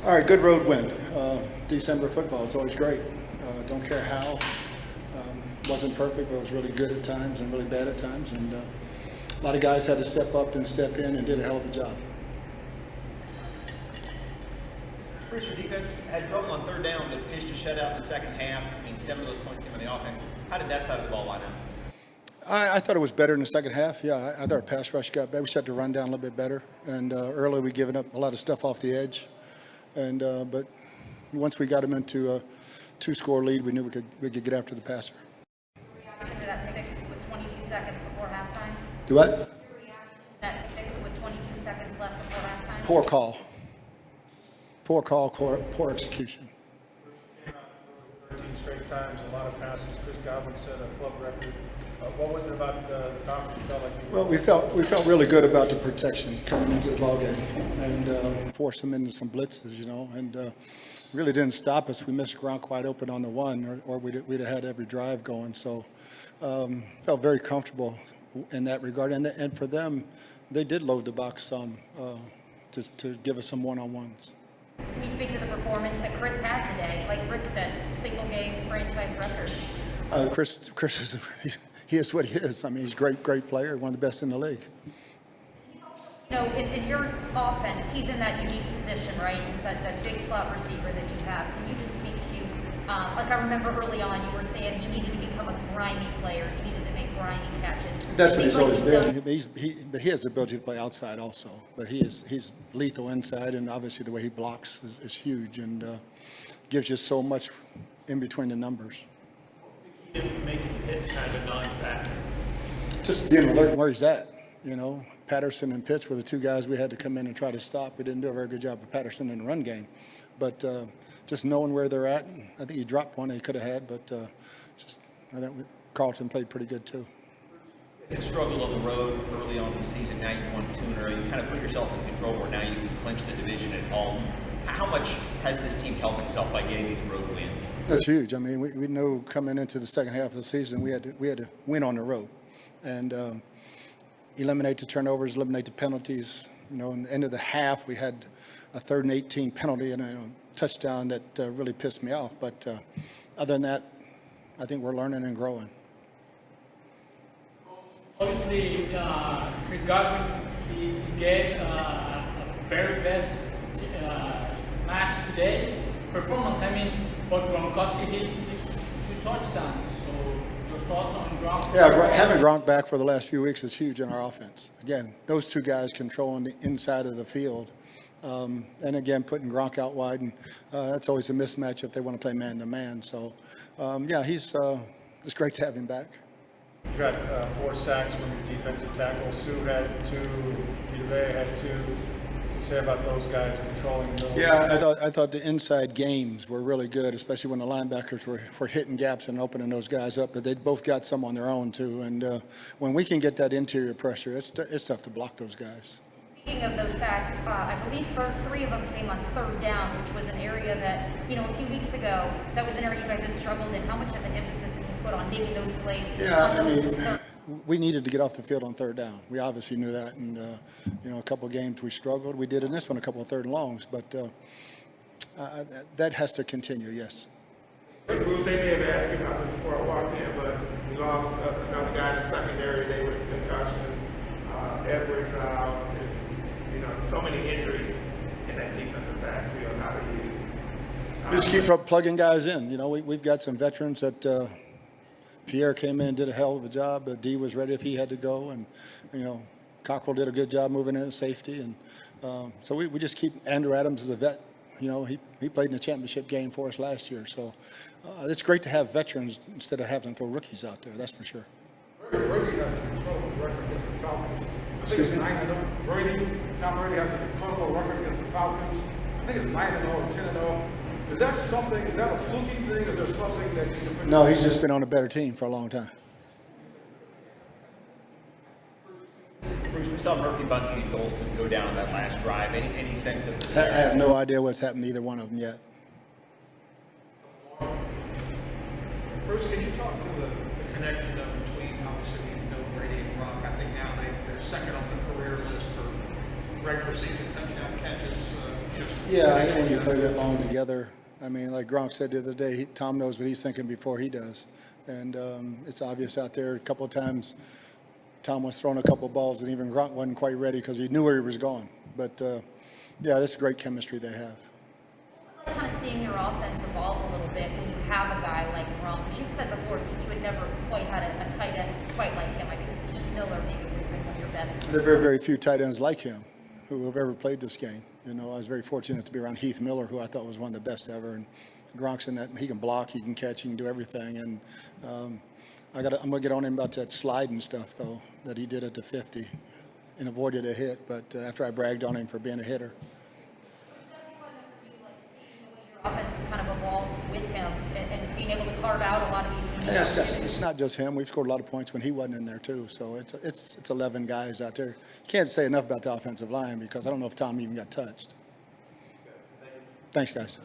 All right, good road win. December football, it's always great. Don't care how. Wasn't perfect, but it was really good at times and really bad at times. And a lot of guys had to step up and step in and did a hell of a job. Bruce, your defense had trouble on third down, but pitched a shutout in the second half. I mean, 7 of those points came on the offense. How did that side of the ball line up? I thought it was better in the second half. Yeah, I thought our pass rush got better. We had to run down a little bit better. And early we given up a lot of stuff off the edge. And but once we got them into a 2-score lead, we knew we could get after the passer. Reaction to that pick with 22 seconds before halftime? Do what? Your reaction to that pick with 22 seconds left before halftime? Poor call. Poor execution. 13 straight times, a lot of passes. Chris Godwin set a club record. What was it about the Falcons you felt like you Well, we felt really good about the protection coming into the ballgame and forced them into some blitzes, and really didn't stop us. We missed Gronk wide open on the one, or we'd have had every drive going. So felt very comfortable in that regard. And for them, they did load the box some to give us some one-on-ones. Can you speak to the performance that Chris had today? Like Rick said, single game franchise record. Chris he is what he is. I mean, he's a great player, one of the best in the league. In your offense, he's in that unique position, right? He's that big slot receiver that you have. Can you just speak to, like I remember early on, you were saying he needed to become a grinding player. He needed to make grinding catches. That's what he's always been. But he has the ability to play outside also. But he's lethal inside, and obviously the way he blocks is huge and gives you so much in between the numbers. making Pitts kind of a non-factor? Just being alert where he's at. Patterson and Pitts were the two guys we had to come in and try to stop. We didn't do a very good job with Patterson in the run game. But just knowing where they're at, and I think he dropped one he could have had, but I think Carlton played pretty good too. It struggled on the road early on in the season. Now you've won 2 in a row. You kind of put yourself in control where now you can clinch the division at home. How much has this team helped itself by getting these road wins? That's huge. I mean, we knew coming into the second half of the season we had to win on the road, and eliminate the turnovers, eliminate the penalties. In the end of the half, we had a 3rd and 18 penalty and a touchdown that really pissed me off. But other than that, I think we're learning and growing. Obviously, Chris Godwin, he gave a very best match today. Performance, but Gronkowski hit his 2 touchdowns. So your thoughts on Gronk? Yeah, having Gronk back for the last few weeks is huge in our offense. Again, those 2 guys controlling the inside of the field. And again, putting Gronk out wide, and that's always a mismatch if they want to play man-to-man. So, it's great to have him back. You've got 4 sacks from your defensive tackles. Sue had 2, Vita had 2. What do you say about those guys controlling those? Yeah, I thought the inside games were really good, especially when the linebackers were hitting gaps and opening those guys up. But they both got some on their own too. And when we can get that interior pressure, it's tough to block those guys. Speaking of those sacks, I believe 3 of them came on 3rd down, which was an area that, a few weeks ago, that was an area you guys had struggled in. How much of an emphasis have you put on making those plays? Yeah, we needed to get off the field on 3rd down. We obviously knew that. And, a couple of games we struggled. We did in this one a couple of 3rd and longs. But that has to continue, yes. Bruce, they may have asked you about this before I walked in, but we lost another guy in the secondary today with a concussion. Edwards out. So many injuries in that defensive backfield. How do you just keep plugging guys in? We've got some veterans that Pierre came in and did a hell of a job. D was ready if he had to go, and Cockrell did a good job moving in at safety, and so we just keep. Andrew Adams is a vet. He played in the championship game for us last year, so it's great to have veterans instead of having to throw rookies out there. That's for sure. Brady has a controllable record against the Falcons. I think it's 9-0. Tom Brady has a controllable record against the Falcons. I think it's 9-0 or 10-0. Is that a fluky thing, or is there something that... No, he's just been on a better team for a long time. Bruce, we saw Murphy Bunting and Golston go down on that last drive. Any sense of... I have no idea what's happened to either one of them yet. Bruce, can you talk to the connection between, obviously, Brady and Gronk? I think now they're second on the career list for regular season touchdown catches. Yeah, I think when you play that long together, I mean, like Gronk said the other day, Tom knows what he's thinking before he does. And it's obvious out there. A couple of times, Tom was throwing a couple of balls, and even Gronk wasn't quite ready because he knew where he was going. But, yeah, that's great chemistry they have. Kind of seeing your offense evolve a little bit when you have a guy like Gronk. As you've said before, you had never quite had a tight end quite like him. Like Keith Miller maybe would have been one of your best. There are very, very few tight ends like him who have ever played this game. You know, I was very fortunate to be around Heath Miller, who I thought was one of the best ever. And Gronk's in that, he can block, he can catch, he can do everything. And I'm going to get on him about that slide and stuff, though, that he did at the 50 and avoided a hit. But after I bragged on him for being a hitter. Offense has kind of evolved with him and being able to carve out a lot of these. Yes, it's not just him. We've scored a lot of points when he wasn't in there too. So it's 11 guys out there. Can't say enough about the offensive line because I don't know if Tom even got touched. Thanks, guys.